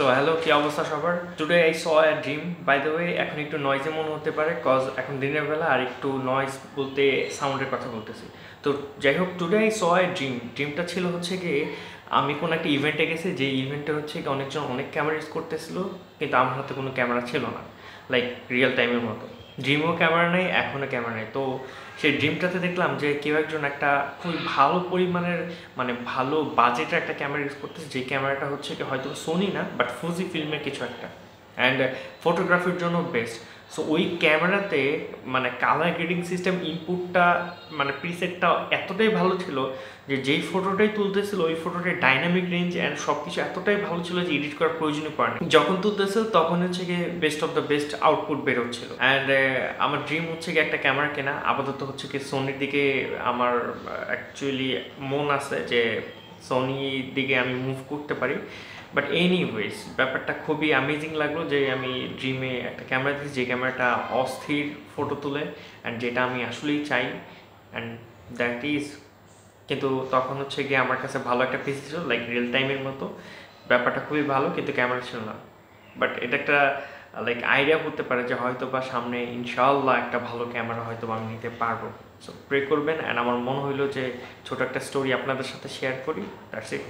তো হ্যালো, কি অবস্থা সবার? Today I saw a dream. By the way, এখন একটু নয়েজে মনে হতে পারে কজ এখন দিনের বেলা, আর একটু নয়েজ বলতে সাউন্ডের কথা বলতেছি। তো যাই হোক, today I saw a dream. ড্রিমটা ছিল হচ্ছে গিয়ে আমি কোনো একটা ইভেন্টে গেছি, যে ইভেন্টে হচ্ছে কি অনেকজন অনেক ক্যামেরা ইউজ করতেছিল, কিন্তু আমার হাতে কোনো ক্যামেরা ছিল না, লাইক রিয়েল টাইমের মতো। ড্রিমও ক্যামেরা নেই, এখনও ক্যামেরা নেই। তো সেই ড্রিমটাতে দেখলাম যে কেউ একজন একটা খুবই ভালো পরিমাণের, মানে ভালো বাজেটের একটা ক্যামেরা ইউজ করতেছে, যে ক্যামেরাটা হচ্ছে কি হয়তো সোনি না, বাট ফুজি ফিল্মের কিছু একটা, অ্যান্ড ফটোগ্রাফির জন্য বেস্ট। সো ওই ক্যামেরাতে মানে কালার গ্রেডিং সিস্টেম ইনপুটটা, মানে প্রিসেটটা এতটাই ভালো ছিল যে যেই ফটোটাই তুলতেছিল ওই ফটোটার ডাইনামিক রেঞ্জ অ্যান্ড সব কিছু এতটাই ভালো ছিল যে এডিট করার প্রয়োজনই পড়ে না। যখন তুলতেছিল তখন হচ্ছে গিয়ে best of the best output বেরোচ্ছিল। অ্যান্ড আমার ড্রিম হচ্ছে গিয়ে একটা ক্যামেরা কেনা। আপাতত হচ্ছে কি সোনির দিকে আমার অ্যাকচুয়ালি মন আছে যে সোনির দিকে আমি মুভ করতে পারি। বাট এনিওয়েজ, ব্যাপারটা খুবই অ্যামেজিং লাগলো যে আমি ড্রিমে একটা ক্যামেরা দিয়েছি, যে ক্যামেরাটা অস্থির ফটো তুলে অ্যান্ড যেটা আমি আসলেই চাই, অ্যান্ড দ্যাট ইজ। কিন্তু তখন হচ্ছে গিয়ে আমার কাছে ভালো একটা পিসি ছিল, লাইক রিয়েল টাইমের মতো। ব্যাপারটা খুবই ভালো, কিন্তু ক্যামেরা ছিল না। বাট এটা একটা লাইক আইডিয়া করতে পারে যে হয়তো বা সামনে ইনশাআল্লাহ একটা ভালো ক্যামেরা হয়তো আমি নিতে পারবো। সো প্রে করবেন। অ্যান্ড আমার মনে হইলো যে ছোট একটা স্টোরি আপনাদের সাথে শেয়ার করি। That's it.